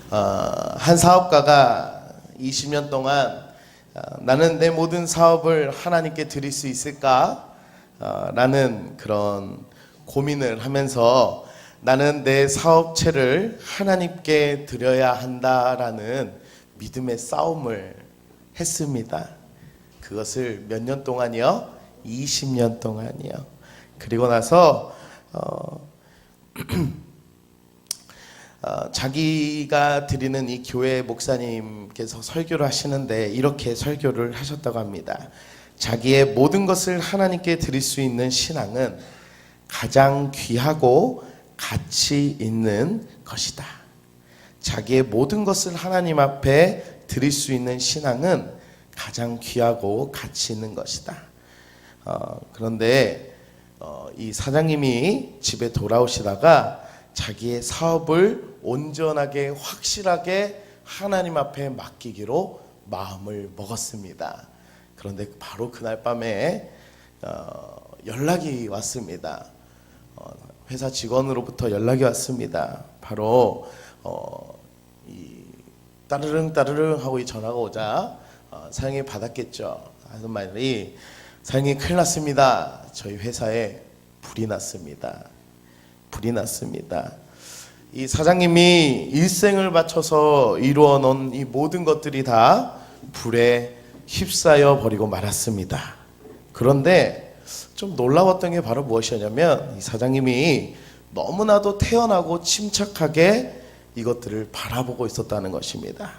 한 사업가가 20년 동안 나는 내 모든 사업을 하나님께 드릴 수 있을까? 라는 그런 고민을 하면서 나는 내 사업체를 하나님께 드려야 한다라는 믿음의 싸움을 했습니다. 그것을 몇 년 동안이요? 20년 동안이요. 그리고 나서 자기가 드리는 이 교회 목사님께서 설교를 하시는데 이렇게 설교를 하셨다고 합니다. 자기의 모든 것을 하나님께 드릴 수 있는 신앙은 가장 귀하고 가치 있는 것이다. 자기의 모든 것을 하나님 앞에 드릴 수 있는 신앙은 가장 귀하고 가치 있는 것이다. 그런데 이 사장님이 집에 돌아오시다가 자기의 사업을 온전하게 확실하게 하나님 앞에 맡기기로 마음을 먹었습니다. 그런데 바로 그날 밤에 연락이 왔습니다. 회사 직원으로부터 연락이 왔습니다. 바로 이 따르릉 따르릉 하고 이 전화가 오자 사장님이 받았겠죠. 하는 말이 사장님 큰일 났습니다. 저희 회사에 불이 났습니다. 불이 났습니다. 이 사장님이 일생을 바쳐서 이루어 놓은 이 모든 것들이 다 불에 휩싸여 버리고 말았습니다. 그런데 좀 놀라웠던 게 바로 무엇이었냐면 이 사장님이 너무나도 태연하고 침착하게 이것들을 바라보고 있었다는 것입니다.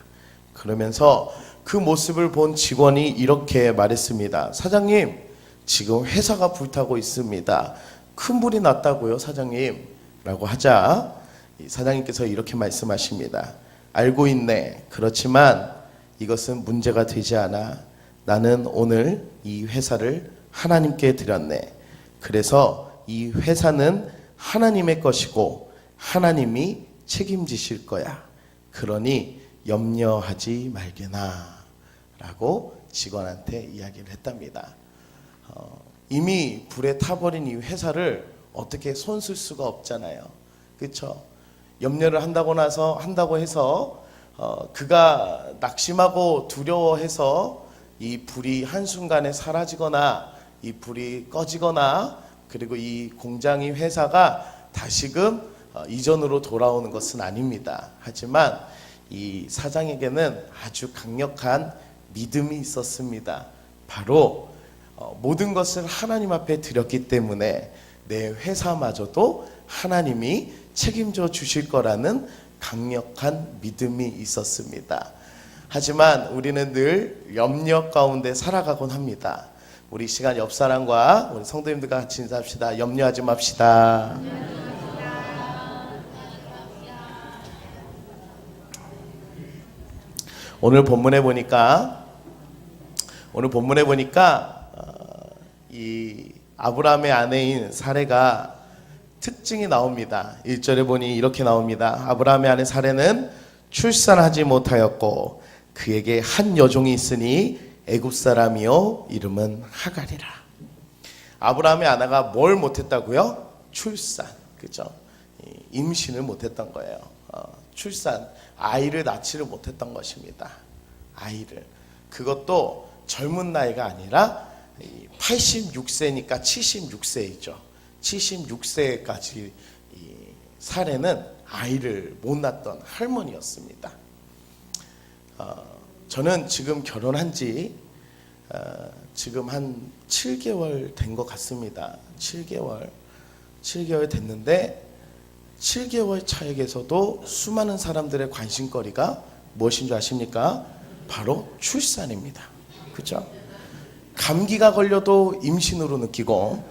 그러면서 그 모습을 본 직원이 이렇게 말했습니다. 사장님, 지금 회사가 불타고 있습니다. 큰 불이 났다고요, 사장님? 라고 하자 이 사장님께서 이렇게 말씀하십니다. 알고 있네. 그렇지만 이것은 문제가 되지 않아. 나는 오늘 이 회사를 하나님께 드렸네. 그래서 이 회사는 하나님의 것이고 하나님이 책임지실 거야. 그러니 염려하지 말게나 라고 직원한테 이야기를 했답니다. 이미 불에 타버린 이 회사를 어떻게 손쓸 수가 없잖아요. 그렇죠? 염려를 한다고 해서 그가 낙심하고 두려워해서 이 불이 한순간에 사라지거나 이 불이 꺼지거나 그리고 이 공장이 회사가 다시금 이전으로 돌아오는 것은 아닙니다. 하지만 이 사장에게는 아주 강력한 믿음이 있었습니다. 바로 모든 것을 하나님 앞에 드렸기 때문에 내 회사마저도 하나님이 책임져 주실 거라는 강력한 믿음이 있었습니다. 하지만 우리는 늘 염려 가운데 살아가곤 합니다. 우리 시간 옆 사람과 우리 성도님들과 같이 인사합시다. 염려하지 맙시다. 오늘 본문에 보니까 이 아브라함의 아내인 사레가 특징이 나옵니다. 1절에 보니 이렇게 나옵니다. 아브라함의 아내 사레는 출산하지 못하였고 그에게 한 여종이 있으니 애굽 사람이요 이름은 하갈이라. 아브라함의 아내가 뭘 못했다고요? 출산. 그죠? 임신을 못했던 거예요. 출산, 아이를 낳지를 못했던 것입니다. 아이를. 그것도 젊은 나이가 아니라 86세니까 76세이죠. 76세까지 사례는 아이를 못 낳던 할머니였습니다. 저는 지금 결혼한 지 지금 한 7개월 된 것 같습니다. 7개월 됐는데 7개월 차에게서도 수많은 사람들의 관심거리가 무엇인 줄 아십니까? 바로 출산입니다. 그렇죠? 감기가 걸려도 임신으로 느끼고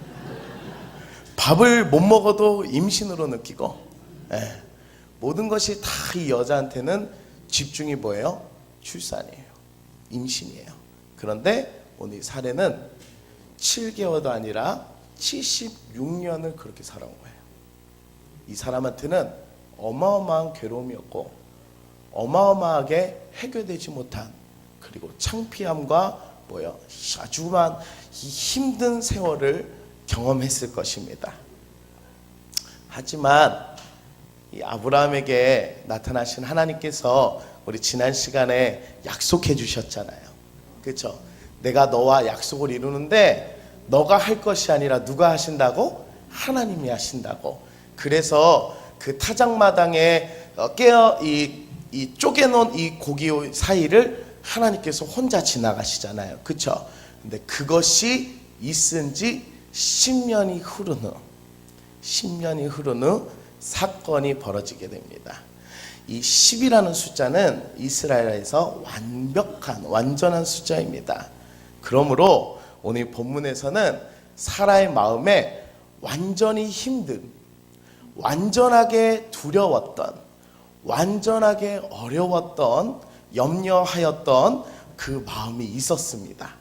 밥을 못 먹어도 임신으로 느끼고 모든 것이 다 이 여자한테는 집중이 뭐예요? 출산이에요. 임신이에요. 그런데 오늘 사례는 7개월도 아니라 76년을 그렇게 살아온 거예요. 이 사람한테는 어마어마한 괴로움이었고 어마어마하게 해결되지 못한 그리고 창피함과 아주만 힘든 세월을 경험했을 것입니다. 하지만 이 아브라함에게 나타나신 하나님께서 우리 지난 시간에 약속해 주셨잖아요. 그렇죠? 내가 너와 약속을 이루는데 너가 할 것이 아니라 누가 하신다고? 하나님이 하신다고. 그래서 그 타작마당에 이 쪼개놓은 이 고기 사이를 하나님께서 혼자 지나가시잖아요. 그렇죠? 근데 그것이 있은 지 10년이 흐른 후 사건이 벌어지게 됩니다. 이 10이라는 숫자는 이스라엘에서 완전한 숫자입니다. 그러므로 오늘 본문에서는 사라의 마음에 완전히 힘든, 완전하게 두려웠던, 완전하게 어려웠던, 염려하였던 그 마음이 있었습니다.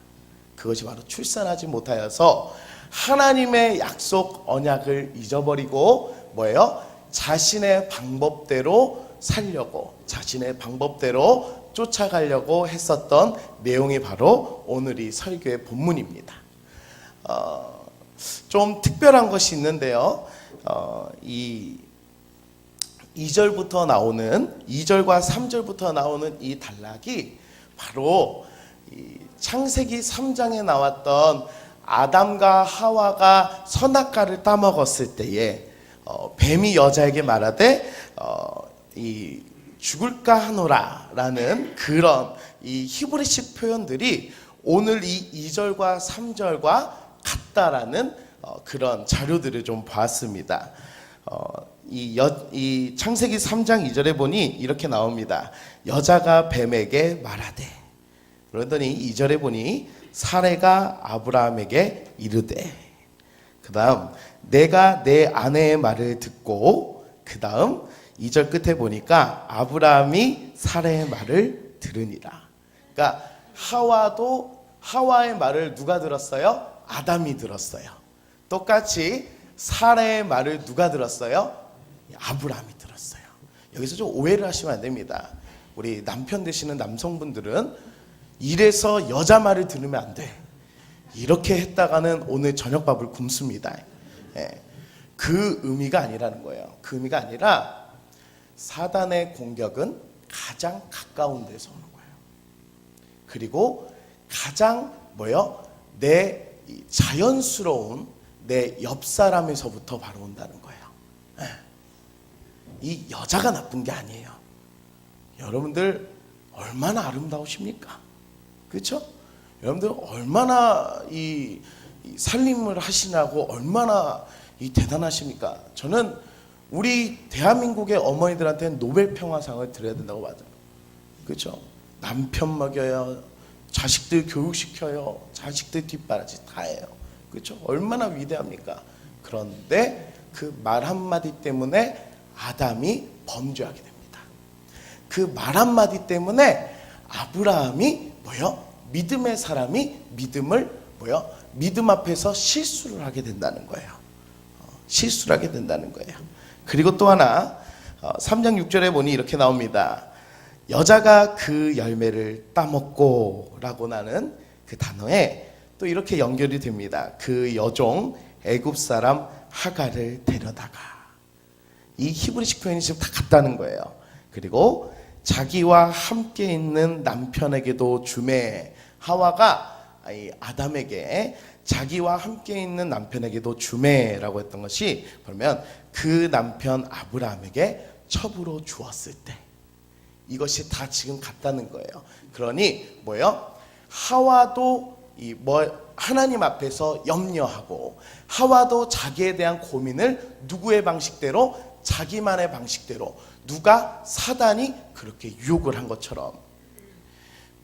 그것이 바로 출산하지 못하여서 하나님의 약속 언약을 잊어버리고 뭐예요? 자신의 방법대로 살려고, 자신의 방법대로 쫓아가려고 했었던 내용이 바로 오늘 이 설교의 본문입니다. 좀 특별한 것이 있는데요. 이 2절부터 나오는 2절과 3절부터 나오는 이 단락이 바로 이 창세기 3장에 나왔던 아담과 하와가 선악과를 따먹었을 때에 뱀이 여자에게 말하되 이 죽을까 하노라라는 그런 이 히브리식 표현들이 오늘 이 2절과 3절과 같다라는 그런 자료들을 좀 봤습니다. 이 창세기 3장 2절에 보니 이렇게 나옵니다. 여자가 뱀에게 말하되, 그러더니 2절에 보니 사레가 아브라함에게 이르되, 그 다음 내가 내 아내의 말을 듣고, 그 다음 2절 끝에 보니까 아브라함이 사레의 말을 들으니라. 그러니까 하와의 말을 누가 들었어요? 아담이 들었어요. 똑같이 사레의 말을 누가 들었어요? 아브라함이 들었어요. 여기서 좀 오해를 하시면 안 됩니다. 우리 남편 되시는 남성분들은 이래서 여자 말을 들으면 안 돼, 이렇게 했다가는 오늘 저녁밥을 굶습니다. 그 의미가 아니라는 거예요. 그 의미가 아니라 사단의 공격은 가장 가까운 데서 오는 거예요. 그리고 가장 내 자연스러운 내 옆 사람에서부터 바로 온다는 거예요. 이 여자가 나쁜 게 아니에요. 여러분들 얼마나 아름다우십니까? 그렇죠? 여러분들 얼마나 이 살림을 하시냐고 얼마나 이 대단하십니까? 저는 우리 대한민국의 어머니들한테는 노벨 평화상을 드려야 된다고 봐요. 그렇죠? 남편 먹여요, 자식들 교육시켜요, 자식들 뒷바라지 다 해요. 그렇죠? 얼마나 위대합니까? 그런데 그 말 한마디 때문에 아담이 범죄하게 됩니다. 그 말 한마디 때문에 아브라함이 믿음의 사람이 믿음 앞에서 실수를 하게 된다는 거예요. 실수를 하게 된다는 거예요. 그리고 또 하나 3장 6절에 보니 이렇게 나옵니다. 여자가 그 열매를 따먹고 라고 나는 그 단어에 또 이렇게 연결이 됩니다. 그 여종 애굽 사람 하갈을 데려다가, 이 히브리식 표현이 지금 다 같다는 거예요. 그리고 자기와 함께 있는 남편에게도 주매, 하와가 아담에게 자기와 함께 있는 남편에게도 주매라고 했던 것이 그러면 그 남편 아브라함에게 첩으로 주었을 때, 이것이 다 지금 같다는 거예요. 그러니 하와도 하나님 앞에서 염려하고, 하와도 자기에 대한 고민을 누구의 방식대로? 자기만의 방식대로, 누가? 사단이 그렇게 유혹을 한 것처럼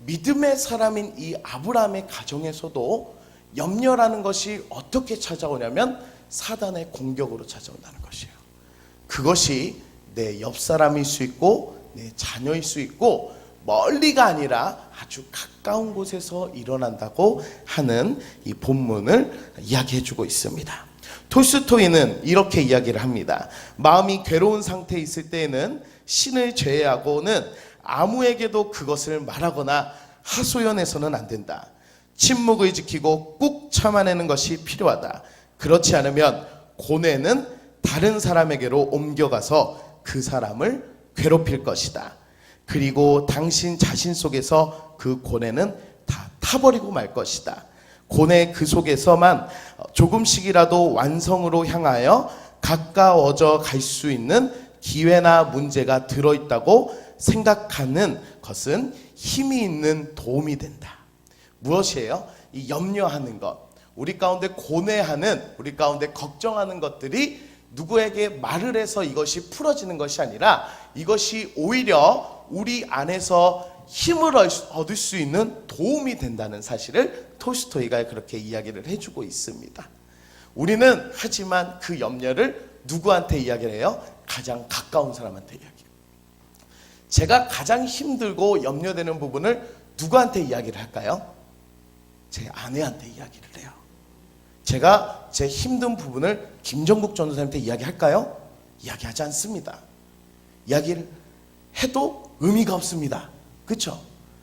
믿음의 사람인 이 아브라함의 가정에서도 염려라는 것이 어떻게 찾아오냐면 사단의 공격으로 찾아온다는 것이에요. 그것이 내 옆 사람일 수 있고 내 자녀일 수 있고 멀리가 아니라 아주 가까운 곳에서 일어난다고 하는 이 본문을 이야기해주고 있습니다. 톨스토이는 이렇게 이야기를 합니다. 마음이 괴로운 상태에 있을 때에는 신을 제외하고는 아무에게도 그것을 말하거나 하소연해서는 안 된다. 침묵을 지키고 꾹 참아내는 것이 필요하다. 그렇지 않으면 고뇌는 다른 사람에게로 옮겨가서 그 사람을 괴롭힐 것이다. 그리고 당신 자신 속에서 그 고뇌는 다 타버리고 말 것이다. 고뇌 그 속에서만 조금씩이라도 완성으로 향하여 가까워져 갈 수 있는 기회나 문제가 들어있다고 생각하는 것은 힘이 있는 도움이 된다. 무엇이에요? 이 염려하는 것, 우리 가운데 고뇌하는, 우리 가운데 걱정하는 것들이 누구에게 말을 해서 이것이 풀어지는 것이 아니라 이것이 오히려 우리 안에서 힘을 얻을 수 있는 도움이 된다는 사실을 톨스토이가 그렇게 이야기를 해주고 있습니다. 우리는 하지만 그 염려를 누구한테 이야기를 해요? 가장 가까운 사람한테 이야기해요. 제가 가장 힘들고 염려되는 부분을 누구한테 이야기를 할까요? 제 아내한테 이야기를 해요. 제가 제 힘든 부분을 김정국 전도사님한테 이야기할까요? 이야기하지 않습니다. 이야기를 해도 의미가 없습니다. 그렇죠?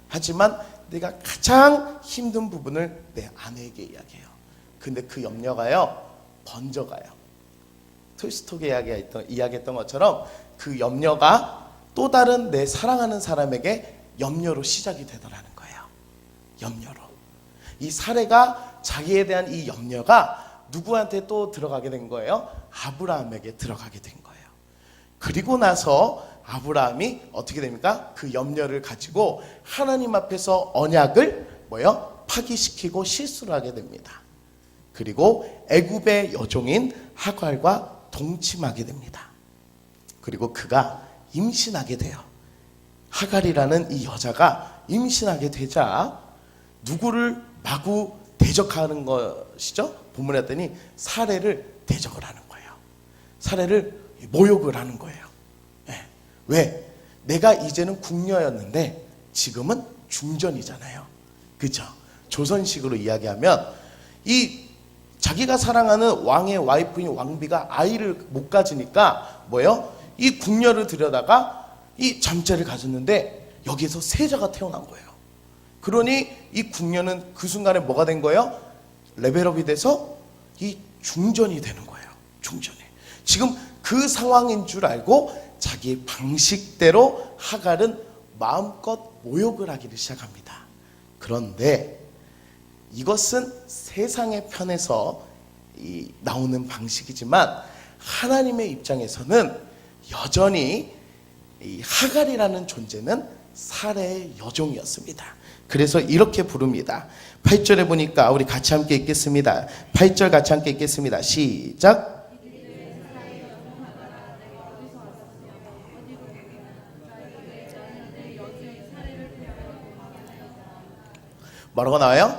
하지만 내가 가장 힘든 부분을 내 아내에게 이야기해요. 근데 그 염려가요, 번져가요. 톨스토이가 이야기했던 것처럼 그 염려가 또 다른 내 사랑하는 사람에게 염려로 시작이 되더라는 거예요. 염려로. 이 사례가 자기에 대한 이 염려가 누구한테 또 들어가게 된 거예요? 아브라함에게 들어가게 된 거예요. 그리고 나서 아브라함이 어떻게 됩니까? 그 염려를 가지고 하나님 앞에서 언약을 파기시키고 실수를 하게 됩니다. 그리고 애굽의 여종인 하갈과 동침하게 됩니다. 그리고 그가 임신하게 돼요. 하갈이라는 이 여자가 임신하게 되자 누구를 마구 대적하는 것이죠? 본문에 했더니 사례를 대적을 하는 거예요. 사례를 모욕을 하는 거예요. 네. 왜? 내가 이제는 궁녀였는데 지금은 중전이잖아요. 그렇죠? 조선식으로 이야기하면 이 자기가 사랑하는 왕의 와이프인 왕비가 아이를 못 가지니까 이 궁녀를 들여다가 이 잠자를 가졌는데 여기에서 세자가 태어난 거예요. 그러니 이 궁녀는 그 순간에 뭐가 된 거예요? 레벨업이 돼서 이 중전이 되는 거예요. 중전이. 지금 그 상황인 줄 알고 자기 방식대로 하갈은 마음껏 모욕을 하기를 시작합니다. 그런데 이것은 세상의 편에서 나오는 방식이지만 하나님의 입장에서는 여전히 이 하갈이라는 존재는 사례의 여종이었습니다. 그래서 이렇게 부릅니다. 8절에 보니까 우리 같이 함께 읽겠습니다. 8절 같이 함께 읽겠습니다. 시작. 뭐라고 나와요?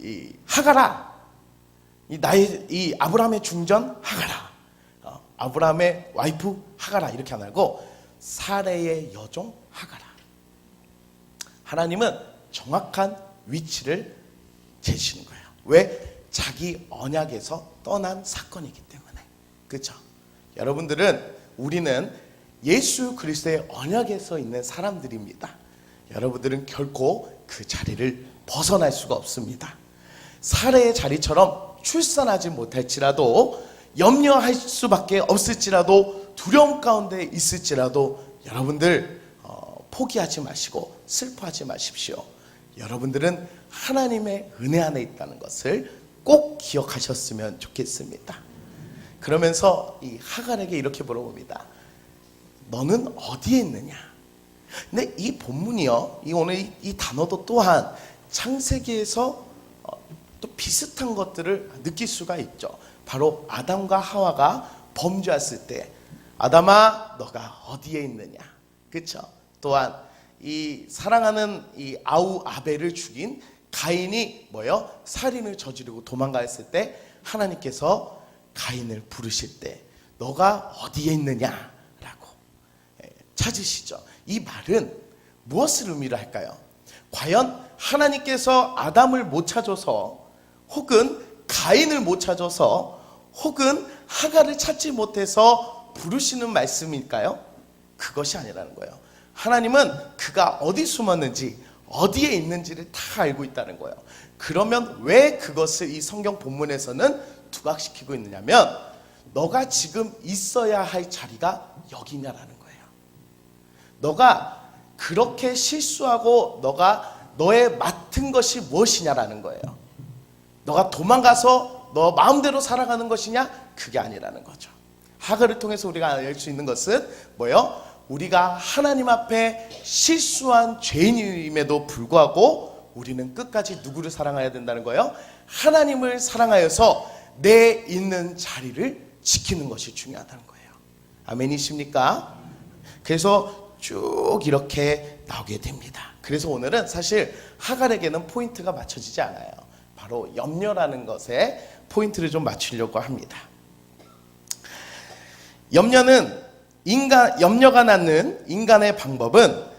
이 하갈아, 이 아브라함의 중전 하갈아, 아브라함의 와이프 하갈아 이렇게 안 하고 사례의 여종 하갈아. 하나님은 정확한 위치를 재시는 거예요. 왜? 자기 언약에서 떠난 사건이기 때문에. 그렇죠? 여러분들은, 우리는 예수 그리스도의 언약에서 있는 사람들입니다. 여러분들은 결코 그 자리를 벗어날 수가 없습니다. 사례의 자리처럼 출산하지 못할지라도, 염려할 수밖에 없을지라도, 두려움 가운데 있을지라도 여러분들 포기하지 마시고 슬퍼하지 마십시오. 여러분들은 하나님의 은혜 안에 있다는 것을 꼭 기억하셨으면 좋겠습니다. 그러면서 이 하갈에게 이렇게 물어봅니다. 너는 어디에 있느냐? 근데 이 본문이요, 오늘 이 단어도 또한 창세기에서 또 비슷한 것들을 느낄 수가 있죠. 바로 아담과 하와가 범죄했을 때, 아담아 너가 어디에 있느냐? 그렇죠? 또한 이 사랑하는 이 아우 아벨을 죽인 가인이 살인을 저지르고 도망가했을 때 하나님께서 가인을 부르실 때 너가 어디에 있느냐라고 찾으시죠. 이 말은 무엇을 의미를 할까요? 과연 하나님께서 아담을 못 찾아서, 혹은 가인을 못 찾아서, 혹은 하갈을 찾지 못해서 부르시는 말씀일까요? 그것이 아니라는 거예요. 하나님은 그가 어디 숨었는지, 어디에 있는지를 다 알고 있다는 거예요. 그러면 왜 그것을 이 성경 본문에서는 두각시키고 있느냐면, 너가 지금 있어야 할 자리가 여기냐라는 거예요. 너가 그렇게 실수하고 너의 맡은 것이 무엇이냐라는 거예요. 너가 도망가서 너 마음대로 살아가는 것이냐? 그게 아니라는 거죠. 하갈을 통해서 우리가 알 수 있는 것은 뭐예요? 우리가 하나님 앞에 실수한 죄인임에도 불구하고 우리는 끝까지 누구를 사랑해야 된다는 거예요? 하나님을 사랑하여서 내 있는 자리를 지키는 것이 중요하다는 거예요. 아멘이십니까? 그래서 쭉 이렇게 나오게 됩니다. 그래서 오늘은 사실 하갈에게는 포인트가 맞춰지지 않아요. 바로 염려라는 것에 포인트를 좀 맞추려고 합니다. 염려가 낳는 인간의 방법은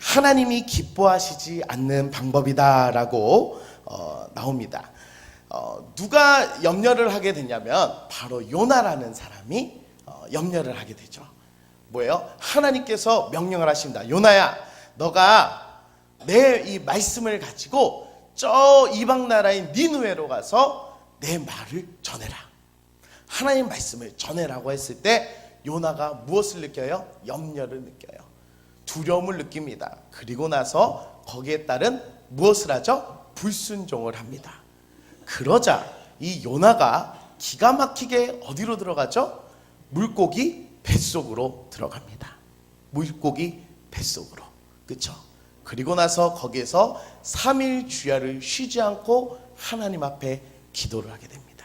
하나님이 기뻐하시지 않는 방법이다라고 나옵니다. 누가 염려를 하게 되냐면 바로 요나라는 사람이 염려를 하게 되죠. 뭐예요? 하나님께서 명령을 하십니다. 요나야, 너가 내 이 말씀을 가지고 저 이방 나라인 니느웨로 가서 내 말을 전해라. 하나님 말씀을 전해라고 했을 때 요나가 무엇을 느껴요? 염려를 느껴요. 두려움을 느낍니다. 그리고 나서 거기에 따른 무엇을 하죠? 불순종을 합니다. 그러자 이 요나가 기가 막히게 어디로 들어가죠? 물고기 뱃속으로 들어갑니다. 물고기 뱃속으로. 그렇죠? 그리고 나서 거기에서 3일 주야를 쉬지 않고 하나님 앞에 기도를 하게 됩니다.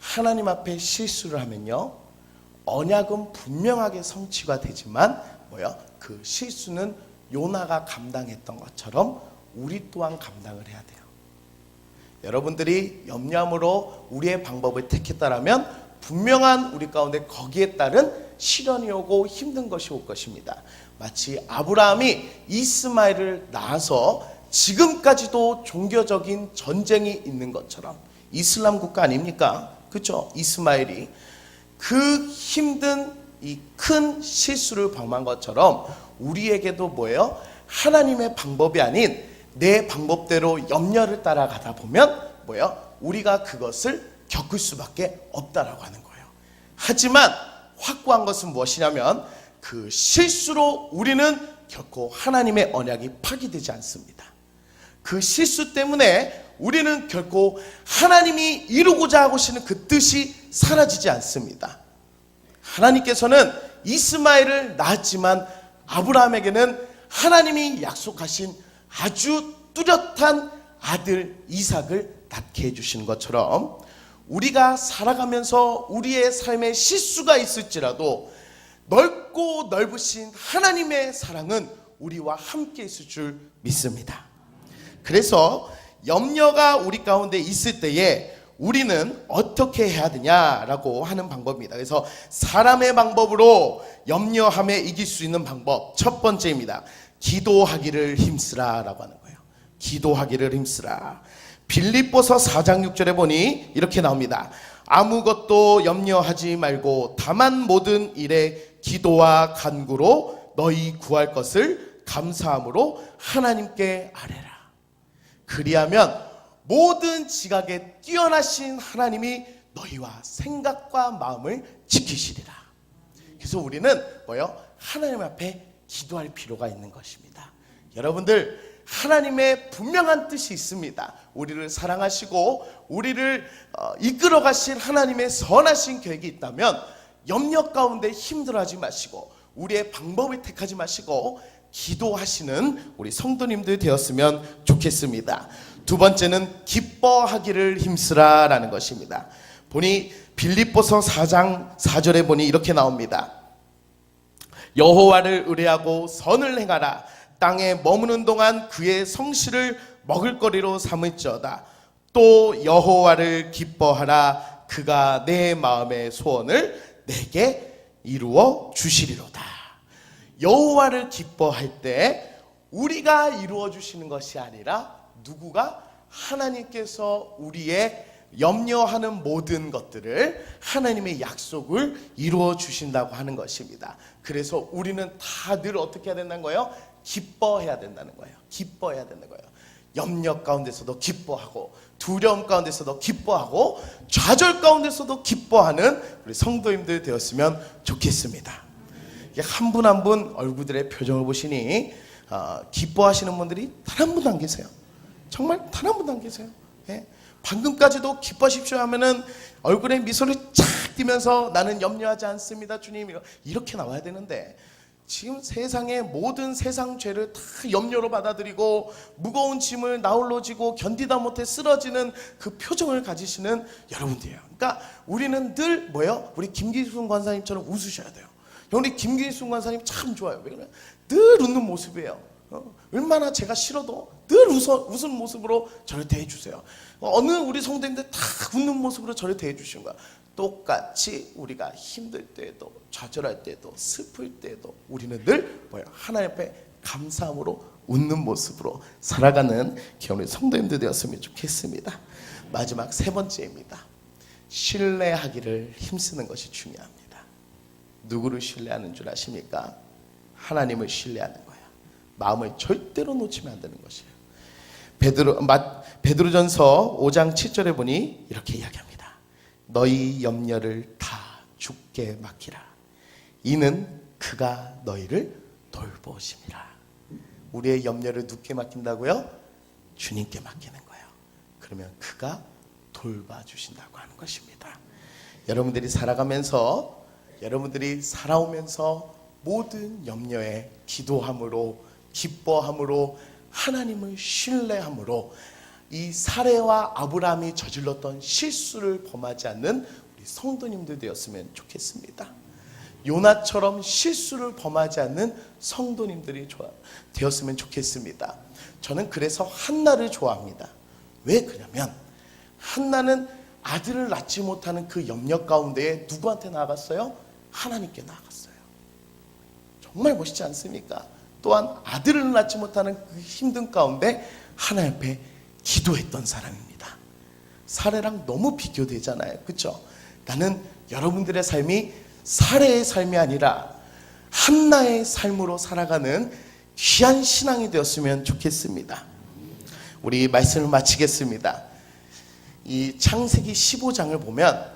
하나님 앞에 실수를 하면요, 언약은 분명하게 성취가 되지만 그 실수는 요나가 감당했던 것처럼 우리 또한 감당을 해야 돼요. 여러분들이 염려함으로 우리의 방법을 택했다라면 분명한 우리 가운데 거기에 따른 시련이 오고 힘든 것이 올 것입니다. 마치 아브라함이 이스마엘을 낳아서 지금까지도 종교적인 전쟁이 있는 것처럼, 이슬람 국가 아닙니까? 그렇죠? 이스마엘이 그 힘든 이 큰 실수를 범한 것처럼 우리에게도 뭐예요? 하나님의 방법이 아닌 내 방법대로 염려를 따라가다 보면 뭐예요? 우리가 그것을 겪을 수밖에 없다라고 하는 거예요. 하지만 확고한 것은 무엇이냐면 그 실수로 우리는 결코 하나님의 언약이 파기되지 않습니다. 그 실수 때문에 우리는 결코 하나님이 이루고자 하시는 그 뜻이 사라지지 않습니다. 하나님께서는 이스마엘을 낳았지만 아브라함에게는 하나님이 약속하신 아주 뚜렷한 아들 이삭을 낳게 해주시는 것처럼 우리가 살아가면서 우리의 삶에 실수가 있을지라도 넓고 넓으신 하나님의 사랑은 우리와 함께 있을 줄 믿습니다. 그래서 염려가 우리 가운데 있을 때에 우리는 어떻게 해야 되냐라고 하는 방법입니다. 그래서 사람의 방법으로 염려함에 이길 수 있는 방법 첫 번째입니다. 기도하기를 힘쓰라라고 하는 거예요. 기도하기를 힘쓰라. 빌립보서 4장 6절에 보니 이렇게 나옵니다. 아무것도 염려하지 말고 다만 모든 일에 기도와 간구로 너희 구할 것을 감사함으로 하나님께 아뢰라. 그리하면 모든 지각에 뛰어나신 하나님이 너희와 생각과 마음을 지키시리라. 그래서 우리는 하나님 앞에 기도할 필요가 있는 것입니다. 여러분들, 하나님의 분명한 뜻이 있습니다. 우리를 사랑하시고 우리를 이끌어 가실 하나님의 선하신 계획이 있다면 염려 가운데 힘들어하지 마시고 우리의 방법을 택하지 마시고 기도하시는 우리 성도님들 되었으면 좋겠습니다. 두 번째는 기뻐하기를 힘쓰라라는 것입니다. 보니 빌립보서 4장 4절에 보니 이렇게 나옵니다. 여호와를 의뢰하고 선을 행하라. 땅에 머무는 동안 그의 성실을 먹을거리로 삼을지어다. 또 여호와를 기뻐하라. 그가 내 마음의 소원을 내게 이루어 주시리로다. 여호와를 기뻐할 때 우리가 이루어 주시는 것이 아니라 누구가? 하나님께서 우리의 염려하는 모든 것들을 하나님의 약속을 이루어 주신다고 하는 것입니다. 그래서 우리는 다 늘 어떻게 해야 된다는 거예요? 기뻐해야 된다는 거예요. 기뻐해야 된다는 거예요. 염려 가운데서도 기뻐하고 두려움 가운데서도 기뻐하고 좌절 가운데서도 기뻐하는 우리 성도님들 되었으면 좋겠습니다. 한 분 한 분 얼굴들의 표정을 보시니 기뻐하시는 분들이 단 한 분도 안 계세요. 정말 단 한 분도 안 계세요. 예? 방금까지도 기뻐하십시오 하면은 얼굴에 미소를 착 띄면서 나는 염려하지 않습니다 주님, 이렇게 나와야 되는데 지금 세상의 모든 세상 죄를 다 염려로 받아들이고 무거운 짐을 나홀로 지고 견디다 못해 쓰러지는 그 표정을 가지시는 여러분들이에요. 그러니까 우리는 늘 뭐예요? 우리 김기순 권사님처럼 웃으셔야 돼요. 우리 김기순 권사님 참 좋아요. 왜냐면 늘 웃는 모습이에요. 얼마나 제가 싫어도 늘 웃은 모습으로 저를 대해주세요. 어느 우리 성도님들 다 웃는 모습으로 저를 대해주시는 거야. 똑같이 우리가 힘들 때에도 좌절할 때에도 슬플 때에도 우리는 늘 뭐예요? 하나님 앞에 감사함으로 웃는 모습으로 살아가는 우리 성도님들 되었으면 좋겠습니다. 마지막 세 번째입니다. 신뢰하기를 힘쓰는 것이 중요합니다. 누구를 신뢰하는 줄 아십니까? 하나님을 신뢰하는 거예요. 마음을 절대로 놓치면 안 되는 것이에요. 베드로전서 5장 7절에 보니 이렇게 이야기합니다. 너희 염려를 다 주께 맡기라. 이는 그가 너희를 돌보심이라. 우리의 염려를 누구께 맡긴다고요? 주님께 맡기는 거예요. 그러면 그가 돌봐주신다고 하는 것입니다. 여러분들이 살아가면서, 여러분들이 살아오면서 모든 염려에 기도함으로, 기뻐함으로, 하나님을 신뢰함으로 이 사레와 아브라함이 저질렀던 실수를 범하지 않는 우리 성도님들 되었으면 좋겠습니다. 요나처럼 실수를 범하지 않는 성도님들이 되었으면 좋겠습니다. 저는 그래서 한나를 좋아합니다. 왜 그러냐면 한나는 아들을 낳지 못하는 그 염려 가운데에 누구한테 나아갔어요? 하나님께 나아갔어요. 정말 멋있지 않습니까? 또한 아들을 낳지 못하는 그 힘든 가운데 하나님 앞에 기도했던 사람입니다. 사례랑 너무 비교되잖아요. 그렇죠? 나는 여러분들의 삶이 사례의 삶이 아니라 한나의 삶으로 살아가는 귀한 신앙이 되었으면 좋겠습니다. 우리 말씀을 마치겠습니다. 이 창세기 15장을 보면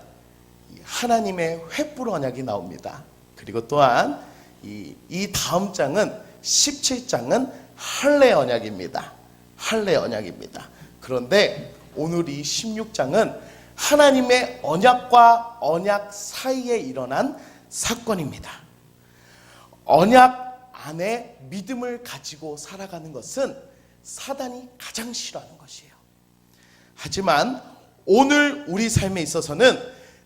하나님의 횃불 언약이 나옵니다. 그리고 또한 이 다음 장은 17장은 할례 언약입니다. 할례 언약입니다. 그런데 오늘 이 16장은 하나님의 언약과 언약 사이에 일어난 사건입니다. 언약 안에 믿음을 가지고 살아가는 것은 사단이 가장 싫어하는 것이에요. 하지만 오늘 우리 삶에 있어서는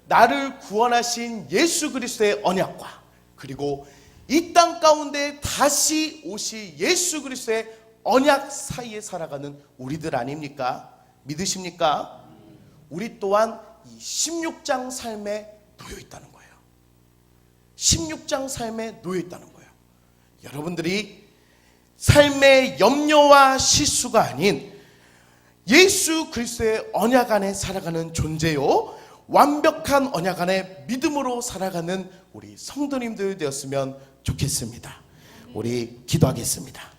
나를 구원하신 예수 그리스도의 언약과 그리고 이 땅 가운데 다시 오실 예수 그리스도의 언약 사이에 살아가는 우리들 아닙니까? 믿으십니까? 우리 또한 이 16장 삶에 놓여 있다는 거예요. 16장 삶에 놓여 있다는 거예요. 여러분들이 삶의 염려와 실수가 아닌 예수 그리스도의 언약 안에 살아가는 존재요, 완벽한 언약 안에 믿음으로 살아가는 우리 성도님들 되었으면 좋겠습니다. 우리 기도하겠습니다.